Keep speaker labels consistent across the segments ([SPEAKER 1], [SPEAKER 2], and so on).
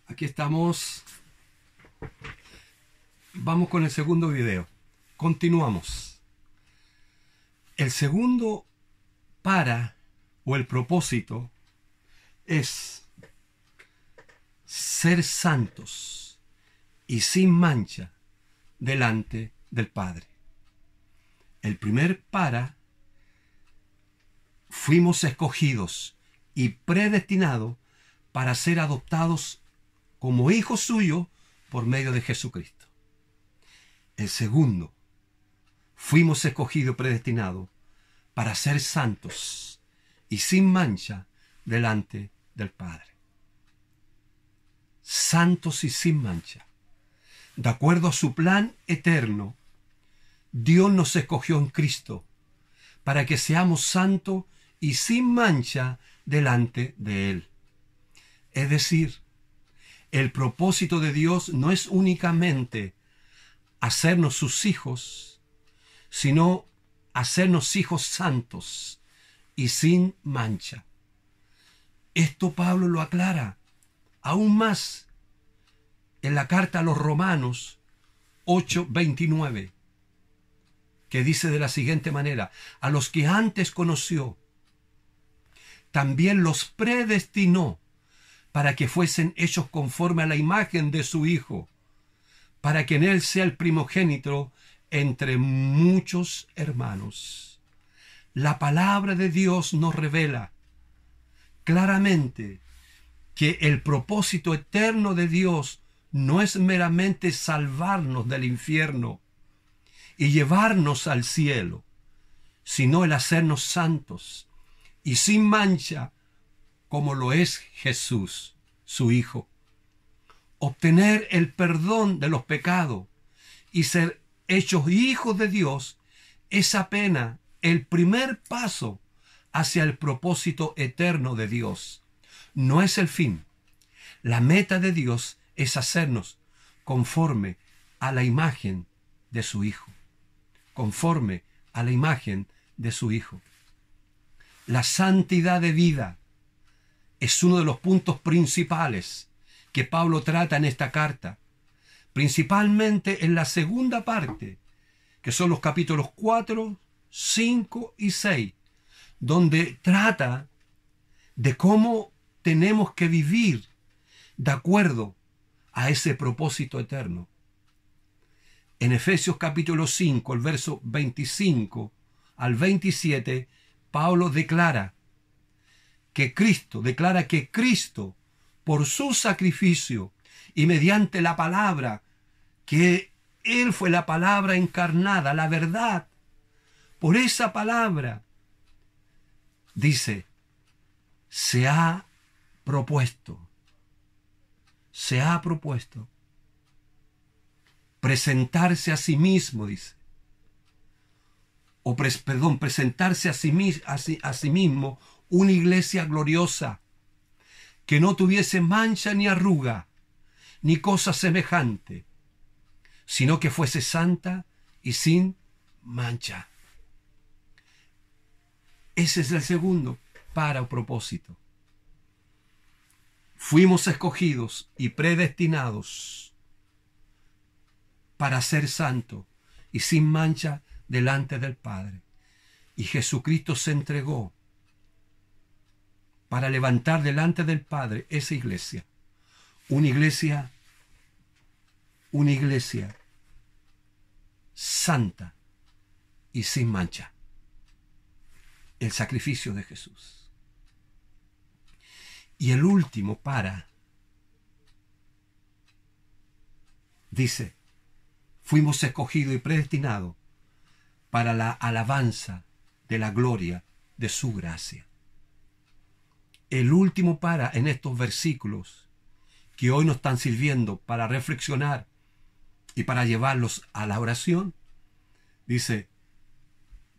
[SPEAKER 1] Aquí estamos. Vamos con el segundo video. Continuamos. El segundo o el propósito es ser santos y sin mancha delante del Padre. El primer fuimos escogidos y predestinados para ser adoptados como hijos suyos por medio de Jesucristo. El segundo, fuimos escogidos y predestinados para ser santos y sin mancha delante del Padre. Santos y sin mancha. De acuerdo a su plan eterno, Dios nos escogió en Cristo para que seamos santos y sin mancha delante de Él. Es decir, el propósito de Dios no es únicamente hacernos sus hijos, sino hacernos hijos santos y sin mancha. Esto Pablo lo aclara aún más en la carta a los Romanos 8:29, que dice de la siguiente manera: a los que antes conoció, también los predestinó para que fuesen hechos conforme a la imagen de su Hijo, para que en él sea el primogénito entre muchos hermanos. La palabra de Dios nos revela claramente que el propósito eterno de Dios no es meramente salvarnos del infierno y llevarnos al cielo, sino el hacernos santos y sin mancha, como lo es Jesús, su Hijo. Obtener el perdón de los pecados y ser hechos hijos de Dios es apenas el primer paso hacia el propósito eterno de Dios. No es el fin. La meta de Dios es hacernos conforme a la imagen de su Hijo. Conforme a la imagen de su Hijo. La santidad de vida es uno de los puntos principales que Pablo trata en esta carta, principalmente en la segunda parte, que son los capítulos 4, 5 y 6, donde trata de cómo tenemos que vivir de acuerdo a ese propósito eterno. En Efesios capítulo 5, el verso 25 al 27, Pablo declara que Cristo, por su sacrificio y mediante la palabra, que Él fue la palabra encarnada, la verdad, por esa palabra, dice, se ha propuesto presentarse a sí mismo, dice, presentarse a sí mismo una iglesia gloriosa, que no tuviese mancha ni arruga, ni cosa semejante, sino que fuese santa y sin mancha. Ese es el segundo o propósito. Fuimos escogidos y predestinados para ser santos y sin mancha delante del Padre. Y Jesucristo se entregó para levantar delante del Padre esa iglesia. Una iglesia santa y sin mancha. El sacrificio de Jesús. Y el último dice, fuimos escogidos y predestinados para la alabanza de la gloria de su gracia. El último en estos versículos que hoy nos están sirviendo para reflexionar y para llevarlos a la oración, dice,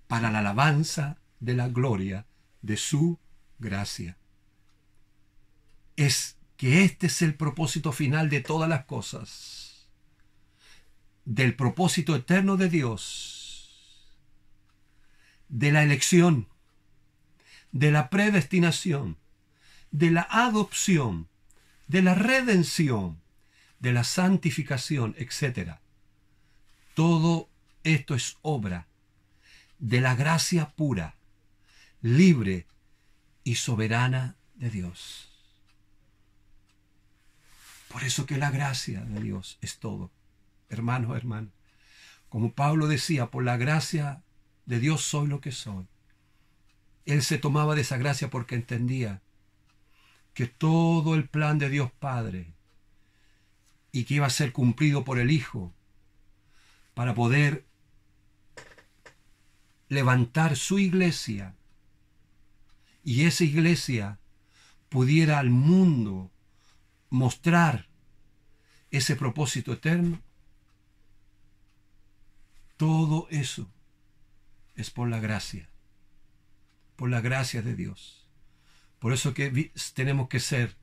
[SPEAKER 1] para la alabanza de la gloria de su gracia. Es que este es el propósito final de todas las cosas, del propósito eterno de Dios, de la elección, de la predestinación, de la adopción de la redención, de la santificación, etc. Todo esto es obra de la gracia pura, libre y soberana de Dios. Por eso que la gracia de Dios es todo. Hermanos, hermanas, como Pablo decía, por la gracia de Dios soy lo que soy. Él se tomaba de esa gracia porque entendía que todo el plan de Dios Padre y que iba a ser cumplido por el Hijo para poder levantar su iglesia y esa iglesia pudiera al mundo mostrar ese propósito eterno. Todo eso es por la gracia de Dios. Por eso que tenemos que ser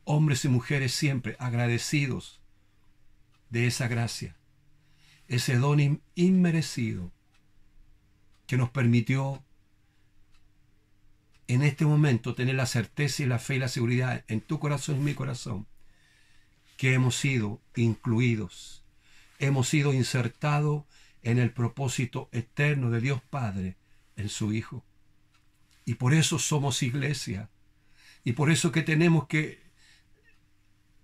[SPEAKER 1] hombres y mujeres siempre agradecidos de esa gracia, ese don inmerecido que nos permitió en este momento tener la certeza y la fe y la seguridad en tu corazón y en mi corazón que hemos sido incluidos, hemos sido insertados en el propósito eterno de Dios Padre en su Hijo. Y por eso somos iglesia. Y por eso que tenemos que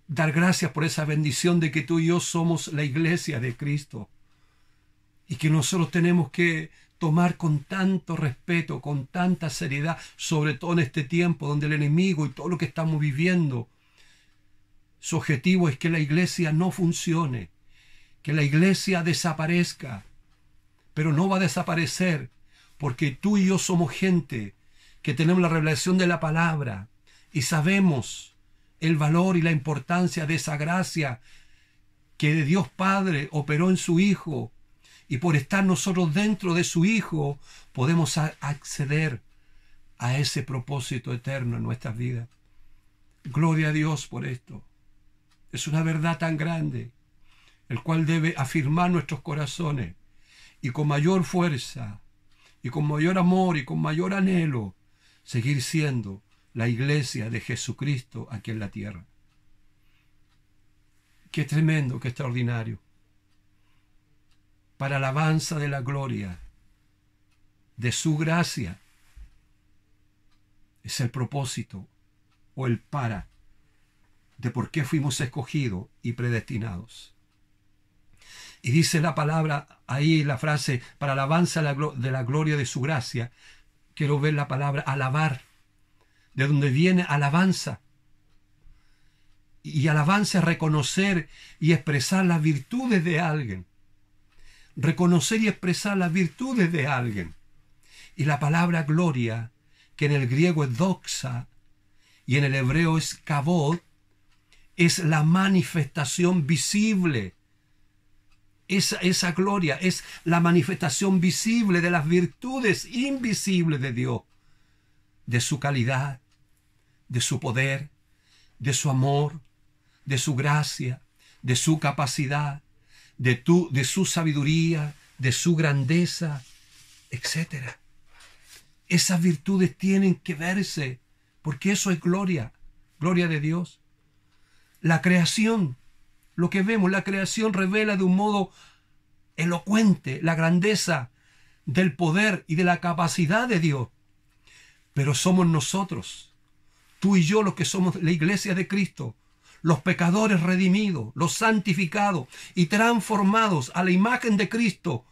[SPEAKER 1] dar gracias por esa bendición de que tú y yo somos la iglesia de Cristo. Y que nosotros tenemos que tomar con tanto respeto, con tanta seriedad, sobre todo en este tiempo donde el enemigo y todo lo que estamos viviendo, su objetivo es que la iglesia no funcione, que la iglesia desaparezca. Pero no va a desaparecer porque tú y yo somos gente que tenemos la revelación de la palabra y sabemos el valor y la importancia de esa gracia que de Dios Padre operó en su Hijo, y por estar nosotros dentro de su Hijo podemos acceder a ese propósito eterno en nuestras vidas. Gloria a Dios por esto. Es una verdad tan grande, el cual debe afirmar nuestros corazones y con mayor fuerza y con mayor amor y con mayor anhelo seguir siendo la iglesia de Jesucristo aquí en la tierra. Qué tremendo, qué extraordinario. Para alabanza de la gloria de su gracia es el propósito o el para de por qué fuimos escogidos y predestinados. Y dice la palabra ahí, la frase, para alabanza de la gloria de su gracia. Quiero ver la palabra alabar, de donde viene alabanza. Y alabanza es reconocer y expresar las virtudes de alguien. Reconocer y expresar las virtudes de alguien. Y la palabra gloria, que en el griego es doxa y en el hebreo es kavod, es la manifestación visible. Esa gloria es la manifestación visible de las virtudes invisibles de Dios, de su calidad, de su poder, de su amor, de su gracia, de su capacidad, de su sabiduría, de su grandeza, etc. Esas virtudes tienen que verse, porque eso es gloria, gloria de Dios. La creación, lo que vemos, la creación revela de un modo elocuente la grandeza del poder y de la capacidad de Dios. Pero somos nosotros, tú y yo, los que somos la iglesia de Cristo, los pecadores redimidos, los santificados y transformados a la imagen de Cristo,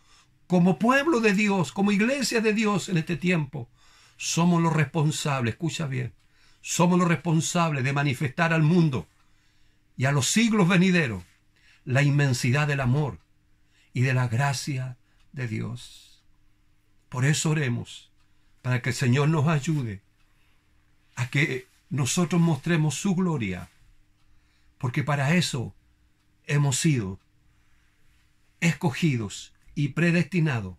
[SPEAKER 1] como pueblo de Dios, como iglesia de Dios en este tiempo. Somos los responsables, escucha bien, somos los responsables de manifestar al mundo y a los siglos venideros la inmensidad del amor y de la gracia de Dios. Por eso oremos, para que el Señor nos ayude a que nosotros mostremos su gloria, porque para eso hemos sido escogidos y predestinados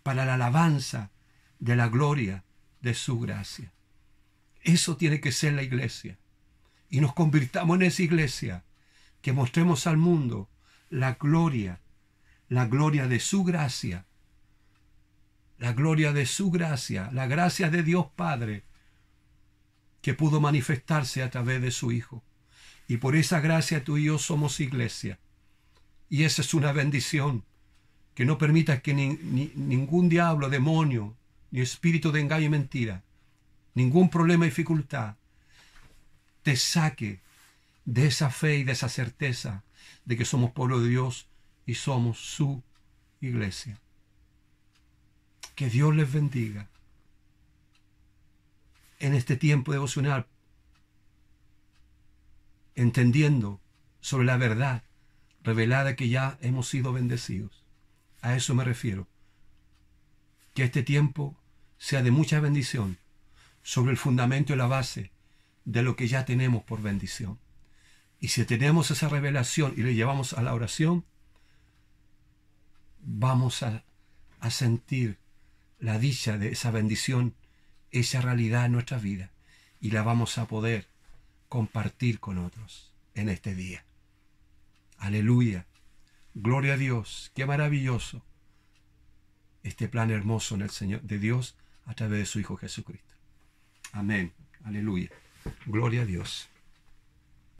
[SPEAKER 1] para la alabanza de la gloria de su gracia. Eso tiene que ser la iglesia. Y nos convirtamos en esa iglesia, que mostremos al mundo la gloria de su gracia, la gloria de su gracia, la gracia de Dios Padre, que pudo manifestarse a través de su Hijo. Y por esa gracia tú y yo somos iglesia. Y esa es una bendición. Que no permita que ningún diablo, demonio, ni espíritu de engaño y mentira, ningún problema y dificultad, te saque de esa fe y de esa certeza de que somos pueblo de Dios y somos su iglesia. Que Dios les bendiga en este tiempo devocional, entendiendo sobre la verdad revelada que ya hemos sido bendecidos. A eso me refiero. Que este tiempo sea de mucha bendición sobre el fundamento y la base de lo que ya tenemos por bendición. Y si tenemos esa revelación y le llevamos a la oración, vamos a sentir la dicha de esa bendición, esa realidad en nuestra vida, y la vamos a poder compartir con otros en este día. Aleluya. Gloria a Dios. Qué maravilloso este plan hermoso en el Señor de Dios a través de su Hijo Jesucristo. Amén. Aleluya. Gloria a Dios.